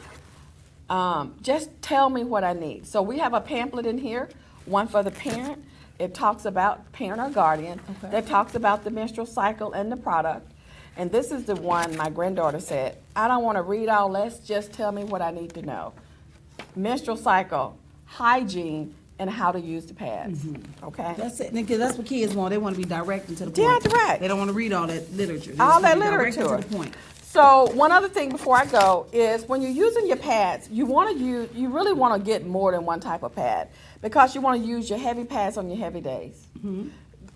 just tell me what I need. So we have a pamphlet in here, one for the parent. It talks about parent or guardian. That talks about the menstrual cycle and the product. And this is the one my granddaughter said, I don't want to read all this, just tell me what I need to know. Menstrual cycle, hygiene, and how to use the pads. Okay? That's it, because that's what kids want. They want to be direct and to the point. Yeah, direct. They don't want to read all that literature. They All just that want to be direct and literature. to the point. So one other thing before I go is when you're using your pads, you really want to get more than one type of pad because you want to use your heavy pads on your heavy days,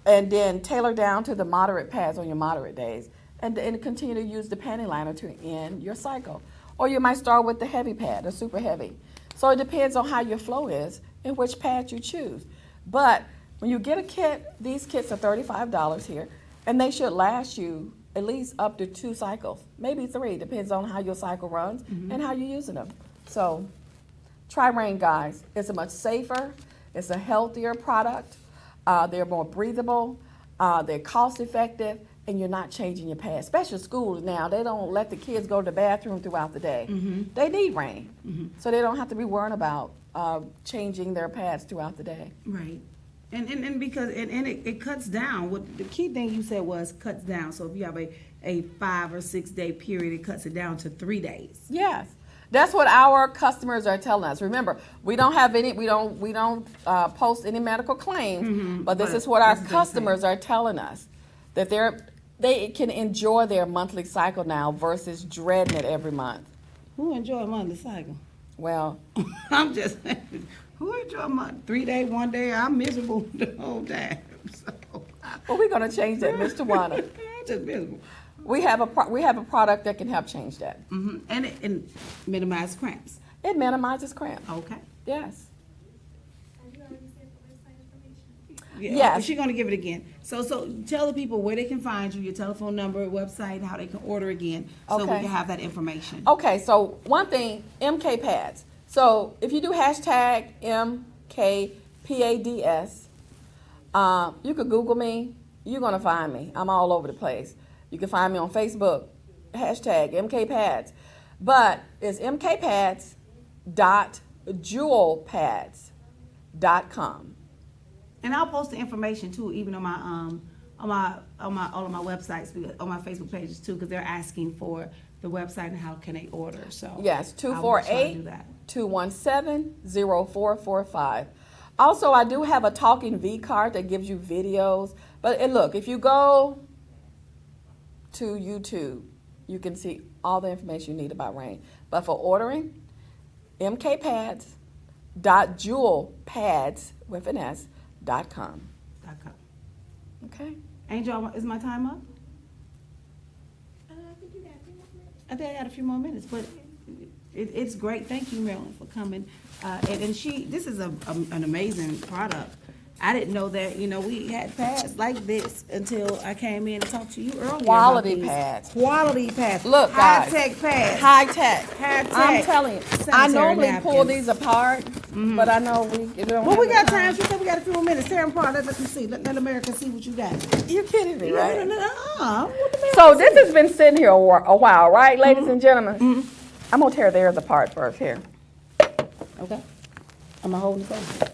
and then tailor down to the moderate pads on your moderate days, and continue to use the panty liner to end your cycle. Or you might start with the heavy pad, the super heavy. So it depends on how your flow is and which pad you choose. But when you get a kit, these kits are $35 here, and they should last you at least up to 2 cycles, maybe 3, depends on how your cycle runs and how you're using them. So try Rain, guys. It's a much safer, it's a healthier product. They're more breathable, they're cost effective, and you're not changing your pads. Especially schools now, they don't let the kids go to the bathroom throughout the day. They need Rain, so they don't have to be worrying about changing their pads throughout the day. Right. And because it cuts down. What the key thing you said was cuts down. So if you have a 5 or 6 day period, it cuts it down to 3 days. Yes, that's what our customers are telling us. Remember, we don't post any medical claims, but this is what our customers are telling us, that they can enjoy their monthly cycle now versus dreading it every month. Who enjoy a monthly cycle? Well, I'm just saying, who enjoy a month? 3 day, 1 day? I'm miserable the whole time. So. well, we're going to change that, Mr. Towanna. I'm just miserable. We have a product that can help change that. And it minimize cramps. It minimizes cramp. Okay. Yes. Yeah, Yes. She's going to give it again. So tell the people where they can find you, your telephone number, website, how they can order again, so we Okay. can have that information. Okay, so one thing, MK pads. So if you do hashtag MKPADS, you could Google me. You're going to find me. I'm all over the place. You can find me on Facebook, hashtag MKPads. But it's mkpads.jewelpads.com. And I'll post the information too, even on all of my websites, on my Facebook pages too, because they're asking for the website and how can they order. So Yes, I will try to do 248 that. 217-0445. Also, I do have a Talking V card that gives you videos. But and look, if you go to YouTube, you can see all the information you need about Rain. But for ordering, mkpads.jewelpads with an S.com. Okay? Angel, is my time up? I think I got a few more minutes, but it's great. Thank you, Marilyn, for coming. And this is an amazing product. I didn't know that, we had pads like this until I came in and talked to you earlier. Quality about these. pads. Quality pads. Look, guys. High-tech pads. High tech. High-tech. I'm telling you. I Sanitary normally pull napkins. these apart, but I know we don't Well, have we the got time. She said we got a few more minutes. Tear them apart. Let me see. Let America see what you got. You're kidding me, right? No. So this has been sitting here a while, right, ladies and gentlemen? I'm gonna tear theirs apart first here. Okay. I'm gonna hold this over.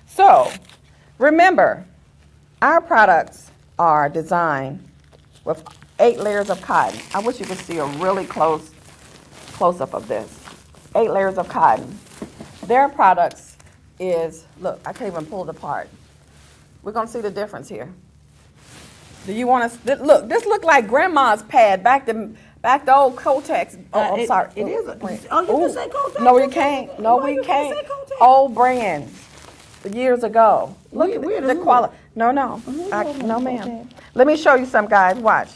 So, remember, our products are designed with 8 layers of cotton. I wish you could see a really close up of this. 8 layers of cotton. Their products is, look, I can't even pull it apart. We're gonna see the difference here. Do you want to look? This look like grandma's pad back to old Kotex. Oh, I'm sorry. It is. Wait. Oh, you Ooh. can say Kotex. No, we can't. No, Why we you can't can't. say Kotex? Old brands, years ago. Look at We're the the hood. quality. No, no, no, ma'am. Let me show you some, guys. Watch.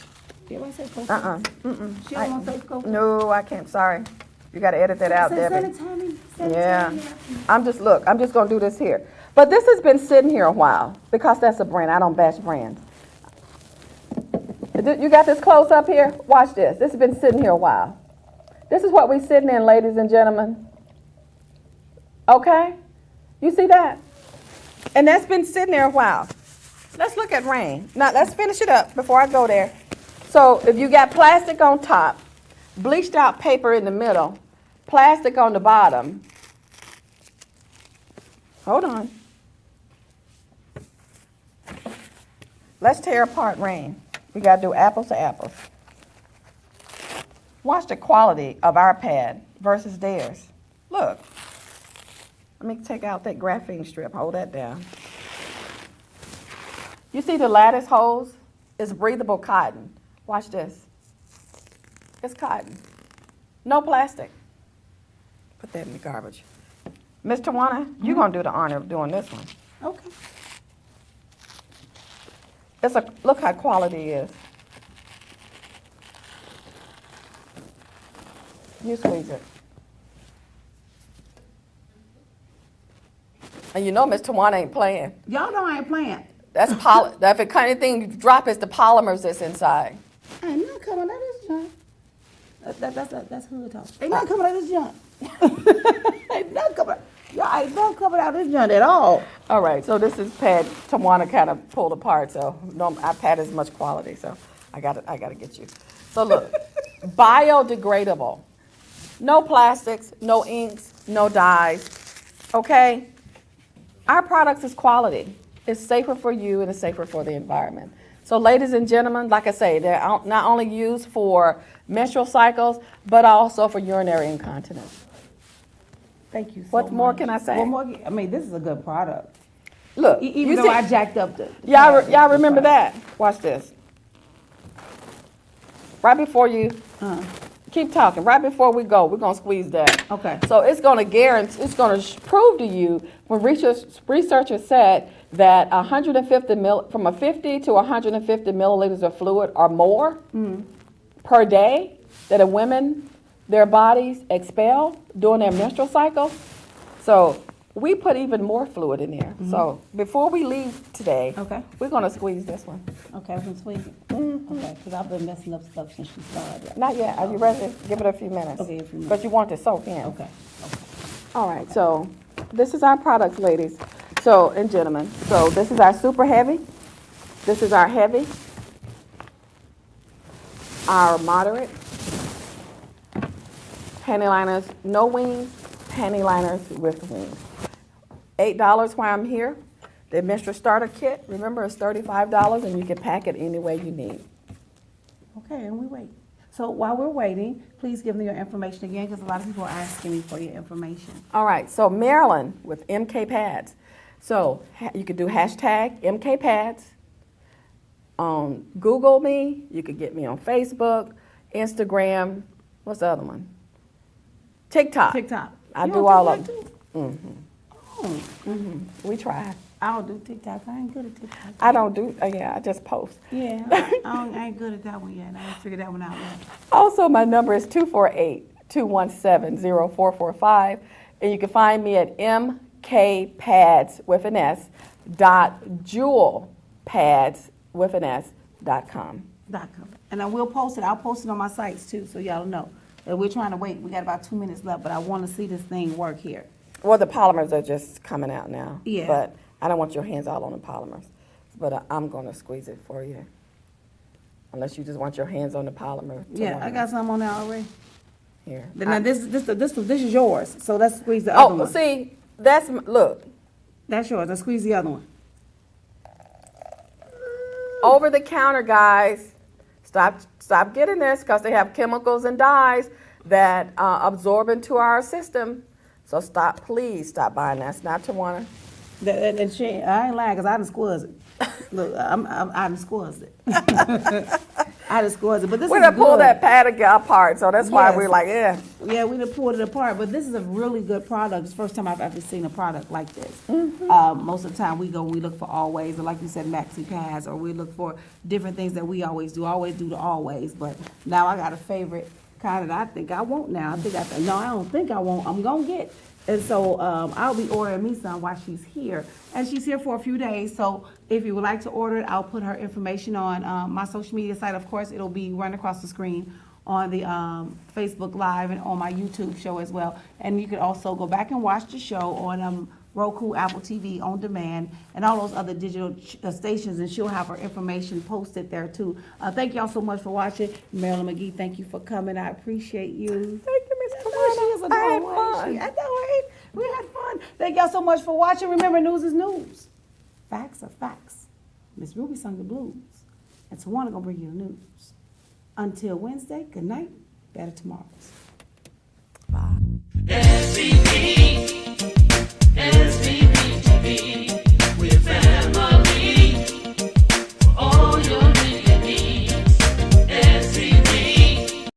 She don't say Kotex. She I- don't want to say Kotex. No, I can't. Sorry. You got to edit that out, Say Debbie. sanitary. Yeah. I'm just going to do this here. But this has been sitting here a while because that's a brand. I don't bash brands. You got this close up here? Watch this. This has been sitting here a while. This is what we're sitting in, ladies and gentlemen. Okay? You see that? And that's been sitting there a while. Let's look at Rain. Now, let's finish it up before I go there. So, if you got plastic on top, bleached out paper in the middle, plastic on the bottom. Hold on. Let's tear apart Rain. We got to do apples to apples. Watch the quality of our pad versus theirs. Look. Let me take out that graphene strip. Hold that down. You see the lattice holes? It's breathable cotton. Watch this. It's cotton. No plastic. Put that in the garbage. Miss Towanna, you're going to do the honor of doing this one. Okay. Look how quality is. You squeeze it. And you know Miss Towanna ain't playing. Y'all know I ain't playing. That's if it kind of thing you drop, it's the polymers that's inside. Ain't nothing coming out of this junk. That's hood talk. Ain't nothing coming out of this junk. Ain't nothing coming. Y'all ain't nothing coming out of this junk at all. All right, so this is pad Tawana kind of pulled apart, so no, our pad is much quality, so I got to get you. So look, biodegradable, no plastics, no inks, no dyes. Okay, our products is quality. It's safer for you and it's safer for the environment. So ladies and gentlemen, like I say, they're not only used for menstrual cycles, but also for urinary incontinence. Thank you so What more much. can I say? What more? I mean, this is a good product. Look, Even you though see- I jacked up the y'all remember that? Watch this. Right before you keep talking, right before we go, we're gonna squeeze that. Okay. So it's gonna guarantee, it's gonna prove to you when researchers said that 150 from a 50 to 150 milliliters of fluid or more per day that a women, their bodies expel during their menstrual cycle. So we put even more fluid in there. So before we leave today, Okay. we're gonna squeeze this one. Okay, I'm squeeze it. Okay, because I've been messing up stuff since you started. Not yet. Are you ready? Give it a few minutes. Okay, a few minutes. But you want to soak in. Okay. All right. So this is our products, ladies. So and gentlemen. So this is our super heavy. This is our heavy. Our moderate. Panty liners, no wings, panty liners with wings. $8 while I'm here. The Menstrual Starter Kit, remember, it's $35 and you can pack it any way you need. Okay, and we wait. So while we're waiting, please give me your information again, because a lot of people are asking me for your information. All right, so Marilyn with MK Pads. So you could do hashtag MK Pads. Google me. You could get me on Facebook, Instagram. What's the other one? TikTok. TikTok. I You do on all of TikTok them. too? Oh, We try. I don't do TikTok. I ain't good at TikTok. I don't do, yeah, I just post. Yeah, I ain't good at that one yet. I ain't figured that one out yet. Also, my number is 248-217-0445, and you can find me at mkpads with an S .jewelpads.com. And I will post it. I'll post it on my sites too, so y'all know. And we're trying to wait. We got about 2 minutes left, but I want to see this thing work here. Well, the polymers are just coming out now. Yeah. But I don't want your hands all on the polymers. But I'm going to squeeze it for you. Unless you just want your hands on the polymer. Yeah, I got some on there already. Here. Now this is yours. So let's squeeze the other Oh, one. see, look. That's yours. Let's squeeze the other one. Over the counter, guys. Stop getting this because they have chemicals and dyes that absorb into our system. So please stop buying that. It's not Towanna. And she, I ain't lying, because I done squeezed it. Look, I done squeezed it. I done squeezed it, but this We're is going to pull good. that pad apart, so that's why Yes. we're like, yeah. Yeah, we done pulled it apart, but this is a really good product. It's the first time I've ever seen a product like this. Most of the time we look for always, or like you said, maxi pads, or we look for different things that we always do the always. But now I got a favorite kind that I think I want now. I don't think I want, I'm gonna get. And so I'll be ordering me some while she's here. And she's here for a few days, so if you would like to order it, I'll put her information on my social media site. Of course, it'll be run across the screen on the Facebook Live and on my YouTube show as well. And you can also go back and watch the show on Roku, Apple TV, On Demand, and all those other digital stations, and she'll have her information posted there too. Thank y'all so much for watching. Marilyn McGee, thank you for coming. I appreciate you. Thank you, Miss She is a Towanna. I had dope fun. lady. I know, right? We had fun. Thank y'all so much for watching. Remember, news is news. Facts are facts. Miss Ruby sung the blues, and Towanna gonna bring you the news. Until Wednesday, good night. Better tomorrows. Bye. We're family for all your needs. SVP.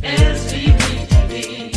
SVP.